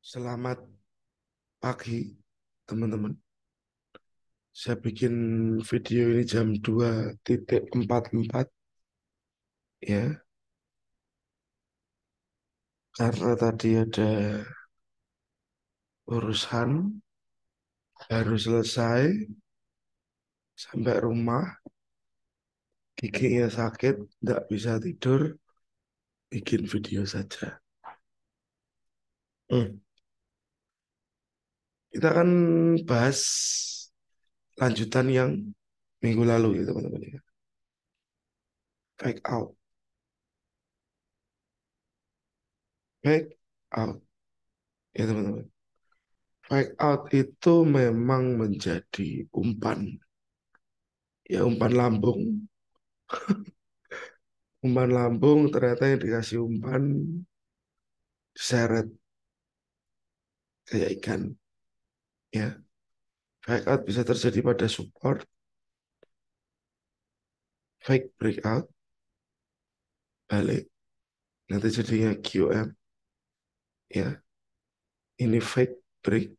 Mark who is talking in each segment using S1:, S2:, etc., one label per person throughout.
S1: Selamat pagi, teman-teman. Saya bikin video ini jam 2:44 ya, karena tadi ada urusan baru selesai sampai rumah, giginya sakit, nggak bisa tidur, bikin video saja. Hmm. Kita akan bahas lanjutan yang minggu lalu ya, teman-teman ya. Fake out, fake out ya, teman-teman. Fake out itu memang menjadi umpan, ya umpan lambung. Umpan lambung ternyata yang dikasih umpan seret kayak ikan ya. Fake out bisa terjadi pada support, fake breakout balik, nanti jadinya QM ya. Ini fake break,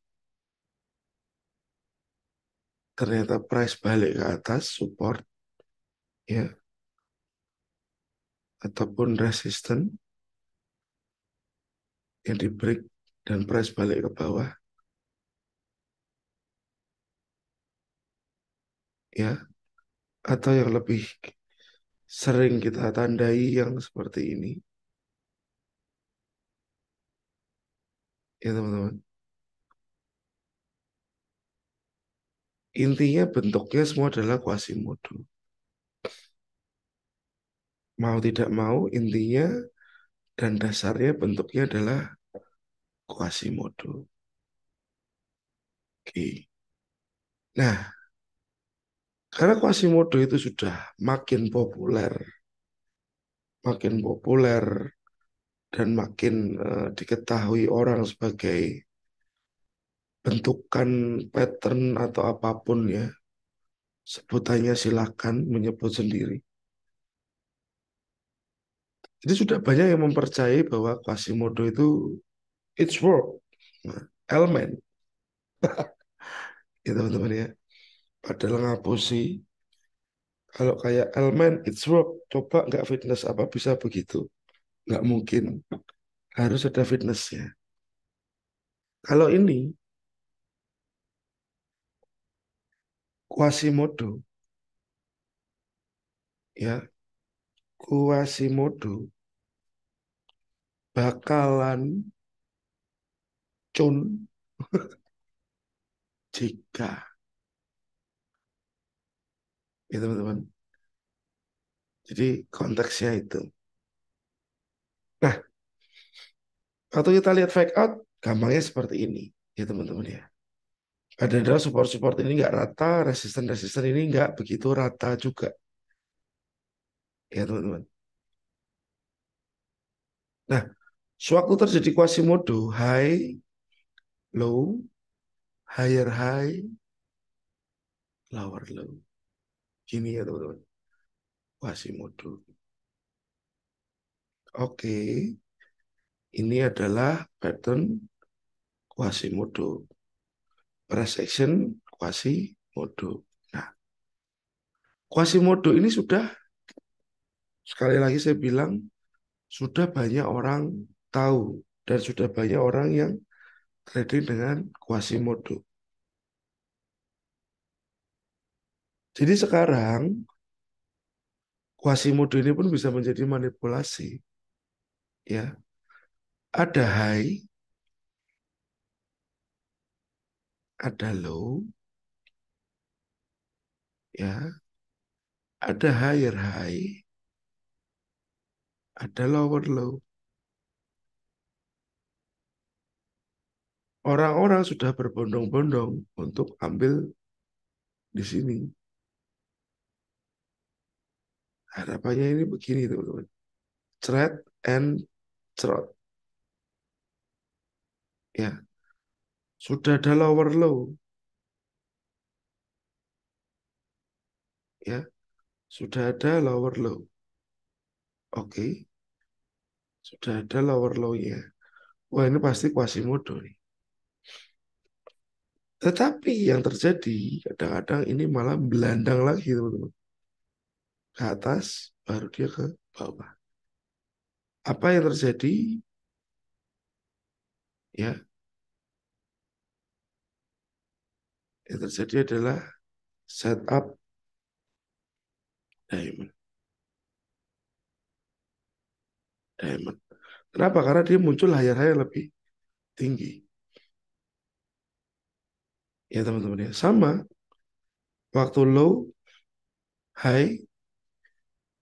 S1: ternyata price balik ke atas support ya, ataupun resisten yang di break dan price balik ke bawah ya, atau yang lebih sering kita tandai yang seperti ini ya, teman-teman. Intinya bentuknya semua adalah Quasimodo. Mau tidak mau, intinya dan dasarnya bentuknya adalah Quasimodo. Oke. Nah, karena Quasimodo itu sudah makin populer dan makin diketahui orang sebagai bentukan pattern atau apapun ya, sebutannya silakan menyebut sendiri. Jadi sudah banyak yang mempercayai bahwa Quasimodo itu it's work, nah, elemen, ya teman-teman ya. Padahal ngapusi kalau kayak elemen it's work, coba nggak fitness apa bisa begitu? Nggak mungkin, harus ada fitnessnya. Kalau ini Quasimodo ya, Quasimodo bakalan cun jika, ya teman-teman. Jadi konteksnya itu. Nah, waktu kita lihat fake out, gampangnya seperti ini, ya teman-teman ya. Ada support-support ini nggak rata, resisten-resisten ini nggak begitu rata juga, ya teman-teman. Nah, sewaktu terjadi Quasimodo, high, low, higher high, lower low. Gini ya teman-teman, Quasimodo. Oke, ini adalah pattern Quasimodo. Press action Quasimodo. Nah, Quasimodo ini sudah, sekali lagi saya bilang, sudah banyak orang tahu dan sudah banyak orang yang trading dengan Quasimodo. Jadi sekarang Quasimodo ini pun bisa menjadi manipulasi. Ya, ada high, ada low, ya, ada higher high, ada lower low. Orang-orang sudah berbondong-bondong untuk ambil di sini. Harapannya ini begini, teman-teman. Thread and throat. Ya, sudah ada lower low, ya, sudah ada lower low. Oke, sudah ada lower low-nya. Wah, ini pasti Quasimodo nih. Tetapi yang terjadi kadang-kadang ini malah belandang lagi teman-teman. Ke atas, baru dia ke bawah. Apa yang terjadi? Ya, yang terjadi adalah setup diamond. Diamond. Kenapa? Karena dia muncul higher-higher lebih tinggi. Ya teman-teman ya. Sama, waktu low, high,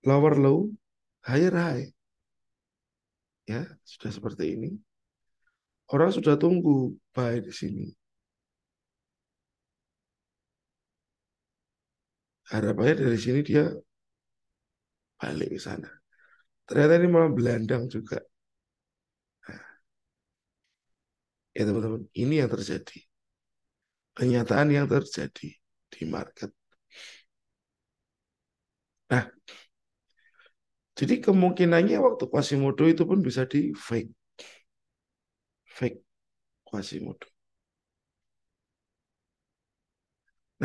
S1: lower low, higher high. Ya, sudah seperti ini. Orang sudah tunggu buy di sini. Harapannya dari sini dia balik ke sana. Ternyata ini malah belandang juga. Ya teman-teman, ini yang terjadi. Kenyataan yang terjadi di market. Nah, jadi kemungkinannya waktu Quasimodo itu pun bisa di fake. Fake Quasimodo.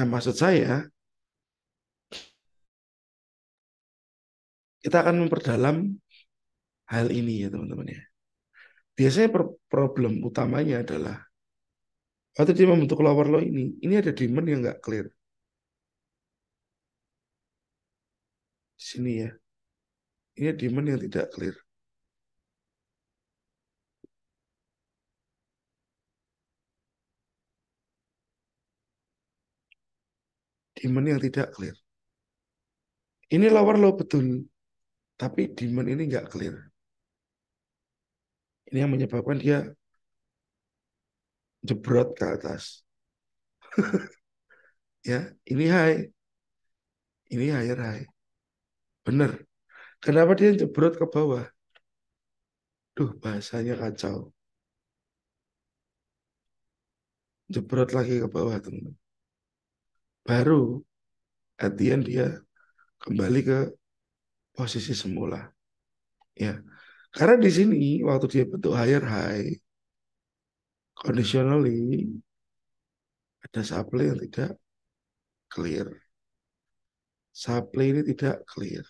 S1: Nah, maksud saya, kita akan memperdalam hal ini ya teman-teman ya. Biasanya problem utamanya adalah waktu dia membentuk lower low ini ada demand yang nggak clear. Di sini ya, ini demand yang tidak clear. Demand yang tidak clear. Ini lower low betul, tapi demand ini nggak clear. Ini yang menyebabkan dia jebrot ke atas. Ya, ini high, ini higher high. Bener. Kenapa dia jebrot ke bawah? Duh, bahasanya kacau. Jebrot lagi ke bawah, teman. Baru, at the end dia kembali ke posisi semula. Ya, karena di sini waktu dia bentuk higher high, conditionally ada supply yang tidak clear. Supply ini tidak clear.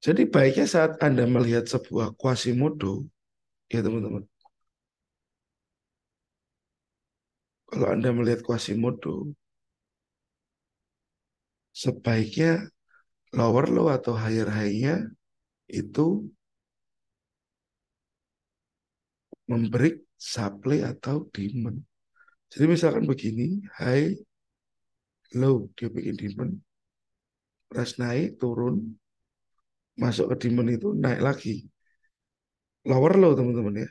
S1: Jadi baiknya saat Anda melihat sebuah Quasimodo, ya teman-teman, kalau Anda melihat Quasimodo, sebaiknya lower low atau higher high-nya itu memberi supply atau demand. Jadi misalkan begini, high, low, dia bikin demand, price naik, turun, masuk ke demand itu naik lagi. Lower low teman-teman ya,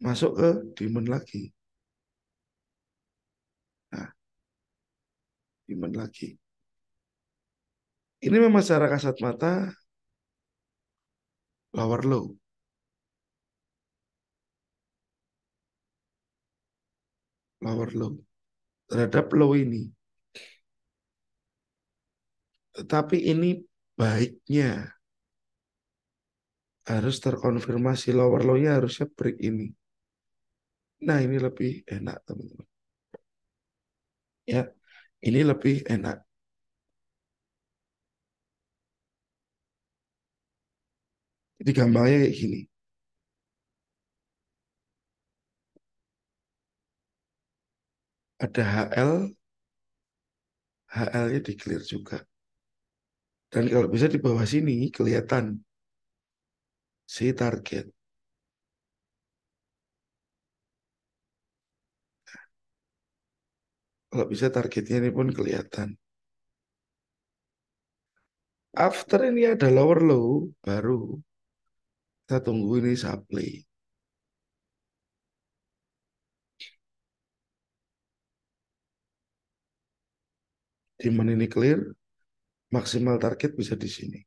S1: masuk ke demand lagi. Nah, demand lagi. Ini memang secara kasat mata lower low. Lower low. Terhadap low ini. Tetapi ini baiknya harus terkonfirmasi lower low-nya harusnya break ini. Nah, ini lebih enak, teman-teman. Ya, ini lebih enak. Jadi gampangnya kayak gini. Ada HL, HL-nya di clear juga. Dan kalau bisa di bawah sini kelihatan si target. Kalau bisa targetnya ini pun kelihatan. After ini ada lower low, baru kita tunggu ini supply. Demand ini clear, maksimal target bisa di sini.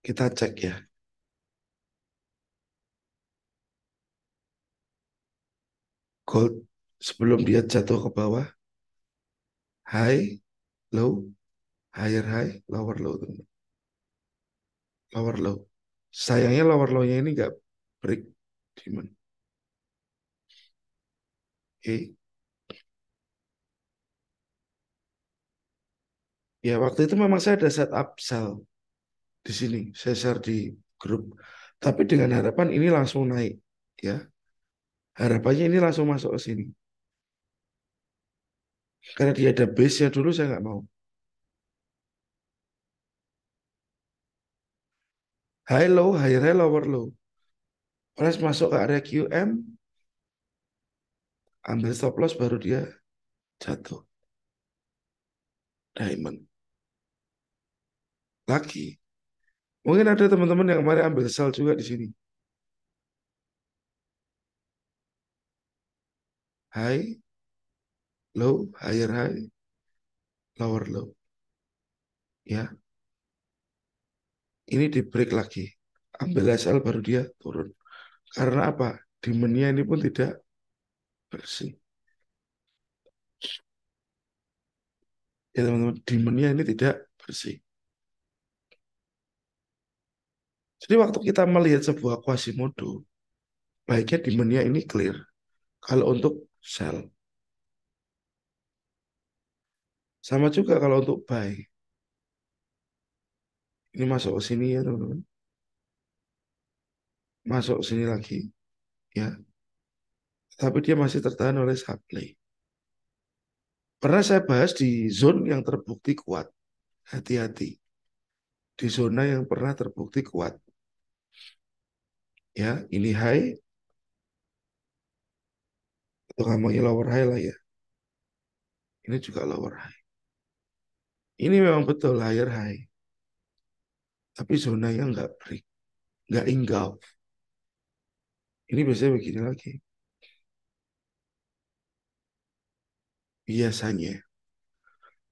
S1: Kita cek ya. Gold sebelum dia jatuh ke bawah, high, low, higher high, lower low. Teman. lower low. Sayangnya lower low-nya ini nggak break demand. Oke. Ya waktu itu memang saya ada setup sell di sini. Saya share di grup. Tapi dengan harapan ini langsung naik. Ya, harapannya ini langsung masuk ke sini. Karena dia ada base-nya dulu saya nggak mau. High low, higher high, lower low. Price masuk ke area QM, ambil stop loss baru dia jatuh. Diamond. Lagi. Mungkin ada teman-teman yang kemarin ambil sell juga di sini. High, low, higher high, lower low. Ya, ini di break lagi. Ambil SL baru dia turun. Karena apa? Demand-nya ini pun tidak bersih. Ya teman-teman, demand-nya ini tidak bersih. Jadi waktu kita melihat sebuah Quasimodo, baiknya demand-nya ini clear. Kalau untuk sell. Sama juga kalau untuk buy. Ini masuk ke sini ya teman-teman. Masuk ke sini lagi. Ya, tapi dia masih tertahan oleh supply. Pernah saya bahas di zone yang terbukti kuat. Hati-hati. Di zona yang pernah terbukti kuat. Ya, ini high. Atau ngomongnya lower high lah ya. Ini juga lower high. Ini memang betul higher high. Tapi zonanya nggak break. Nggak engulf. Ini biasanya begini lagi. Biasanya.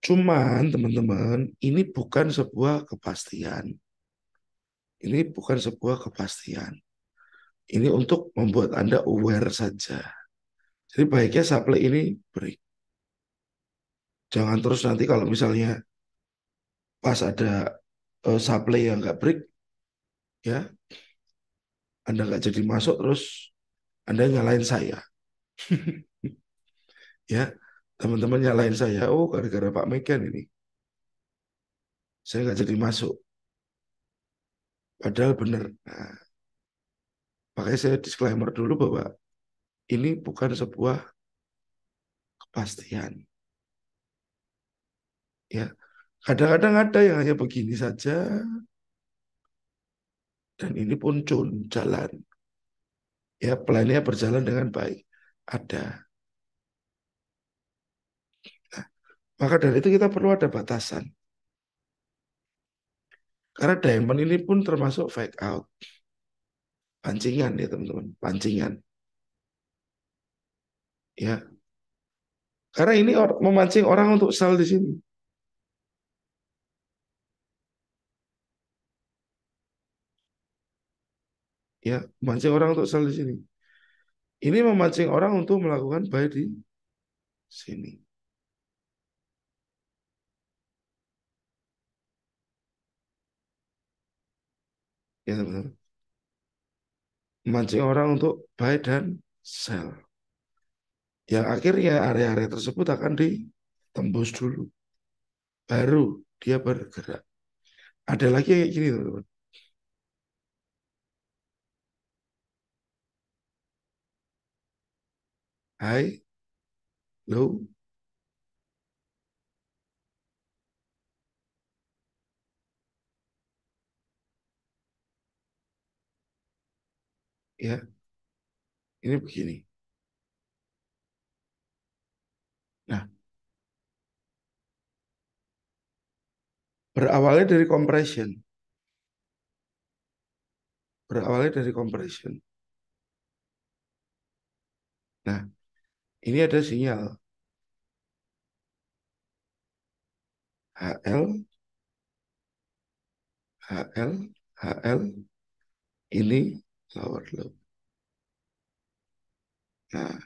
S1: Cuman teman-teman, ini bukan sebuah kepastian. Ini bukan sebuah kepastian. Ini untuk membuat Anda aware saja. Jadi baiknya supply ini break. Jangan terus nanti kalau misalnya pas ada supply yang nggak break, ya Anda nggak jadi masuk terus Anda nyalain saya. Ya, teman-teman nyalain saya. Oh, gara-gara Pak Megan ini. Saya nggak jadi masuk. Padahal benar. Nah, makanya saya disclaimer dulu bahwa ini bukan sebuah kepastian. Ya, kadang-kadang ada yang hanya begini saja dan ini pun jalan. Ya, plannya berjalan dengan baik. Ada. Nah, maka dari itu kita perlu ada batasan. Karena diamond ini pun termasuk fake out. Pancingan ya teman-teman. Pancingan. Ya, karena ini memancing orang untuk sell di sini. Ya, memancing orang untuk sell di sini. Ini memancing orang untuk melakukan buy di sini. Ya teman-teman. Memancing orang untuk buy dan sell. Yang akhirnya area-area tersebut akan ditembus dulu. Baru dia bergerak. Ada lagi yang kayak gini teman-teman. High, low, ya ini begini. Nah, berawalnya dari compression. Berawalnya dari compression. Nah, ini ada sinyal HL, HL, HL, ini lower low. Nah,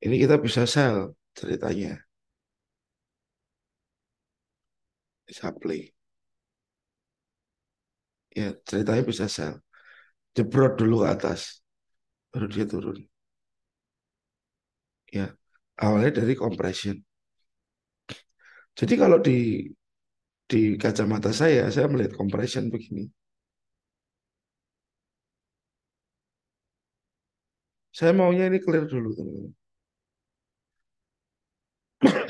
S1: ini kita bisa sell ceritanya. Supply. Ya, ceritanya bisa sell. Jebrot dulu ke atas, baru dia turun. Ya, awalnya dari compression. Jadi kalau di kacamata saya melihat compression begini. Saya maunya ini clear dulu, teman-teman.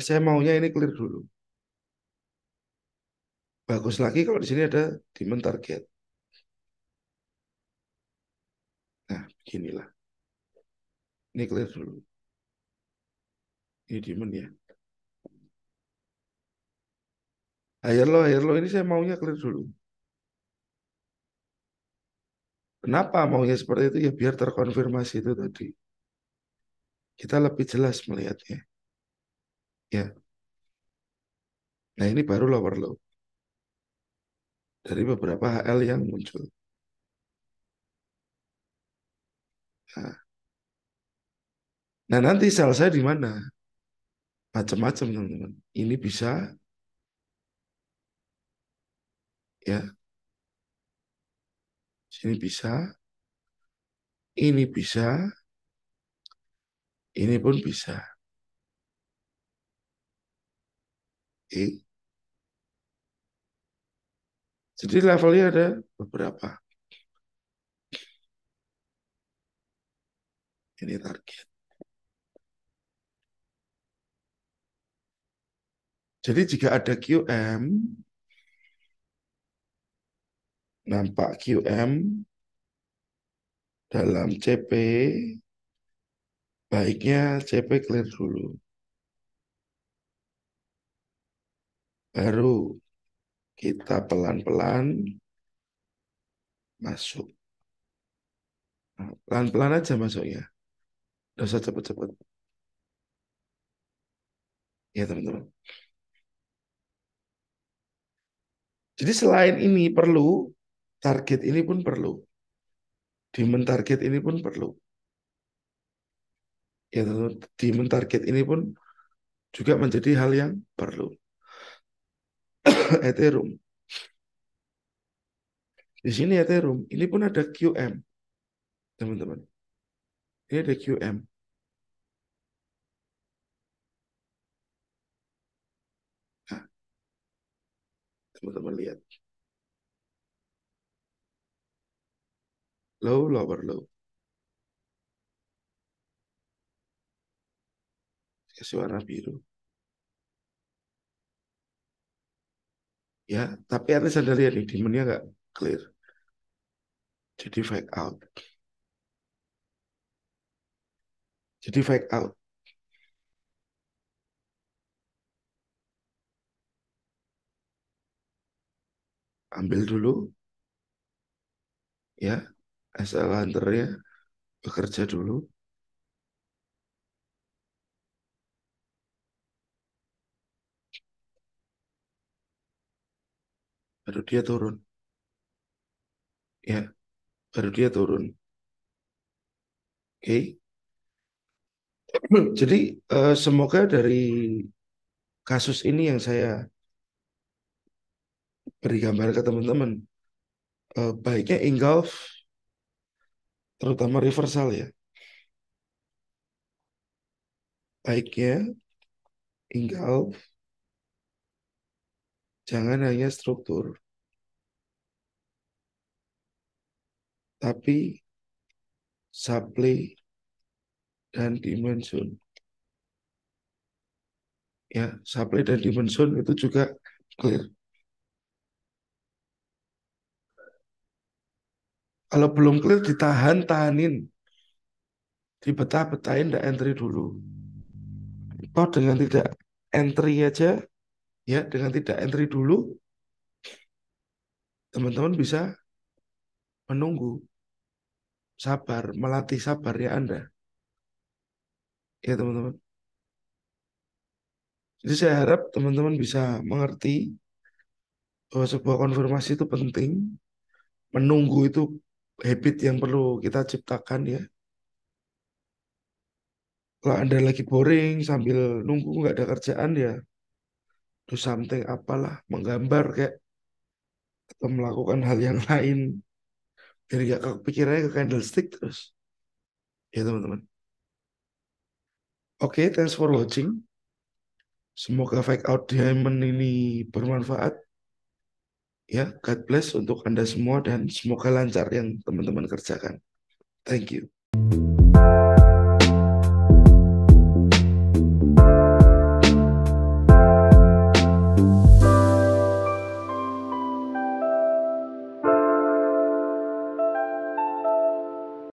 S1: Saya maunya ini clear dulu. Bagus lagi kalau di sini ada demand target. Nah, beginilah. Ini clear dulu. Ini demand ya. Higher low ini saya maunya clear dulu. Kenapa maunya seperti itu? Ya biar terkonfirmasi itu tadi. Kita lebih jelas melihatnya. Ya, nah ini baru lower low dari beberapa HL yang muncul. Nah, nah nanti sell saya di mana? Macam-macam teman-teman. Ini bisa, ya, sini bisa, ini bisa, ini pun bisa. Oke. Jadi levelnya ada beberapa. Ini target. Jadi jika ada QM, nampak QM dalam CP, baiknya CP clear dulu. Baru kita pelan-pelan masuk. Nah, pelan-pelan aja masuknya. Nggak usah cepet-cepet. Ya teman-teman. Jadi selain ini perlu, target ini pun perlu. Demand target ini pun perlu. Ya teman-teman. Demand target ini pun juga menjadi hal yang perlu. Ethereum. Di sini Ethereum. Ini pun ada QM. Teman-teman. Ini ada QM. Nah, teman-teman lihat. Low, lower, low. Kasih warna biru. Ya, tapi at least Anda lihat nih, demandnya nggak clear. Jadi fake out. Jadi fake out. Ambil dulu, ya. Asal hunternya bekerja dulu. Baru dia turun. Ya, baru dia turun. Oke. Jadi semoga dari kasus ini yang saya beri gambar ke teman-teman, baiknya engulf, terutama reversal ya. Baiknya engulf, jangan hanya struktur, tapi supply dan demand zone. Ya, supply dan demand zone itu juga clear. Kalau belum clear ditahan, tahanin. Dibetah-betahin, nggak entry dulu. Toh dengan tidak entry aja, ya dengan tidak entry dulu, teman-teman bisa menunggu, sabar, melatih sabar ya Anda. Ya teman-teman. Jadi saya harap teman-teman bisa mengerti bahwa sebuah konfirmasi itu penting. Menunggu itu habit yang perlu kita ciptakan ya. Kalau Anda lagi boring sambil nunggu nggak ada kerjaan ya, do something apalah, menggambar kayak atau melakukan hal yang lain biar gak kepikirannya ke candlestick terus. Ya teman-teman. Oke, thanks for watching. Semoga fake out diamond ini bermanfaat. Ya, God bless untuk Anda semua dan semoga lancar yang teman-teman kerjakan. Thank you.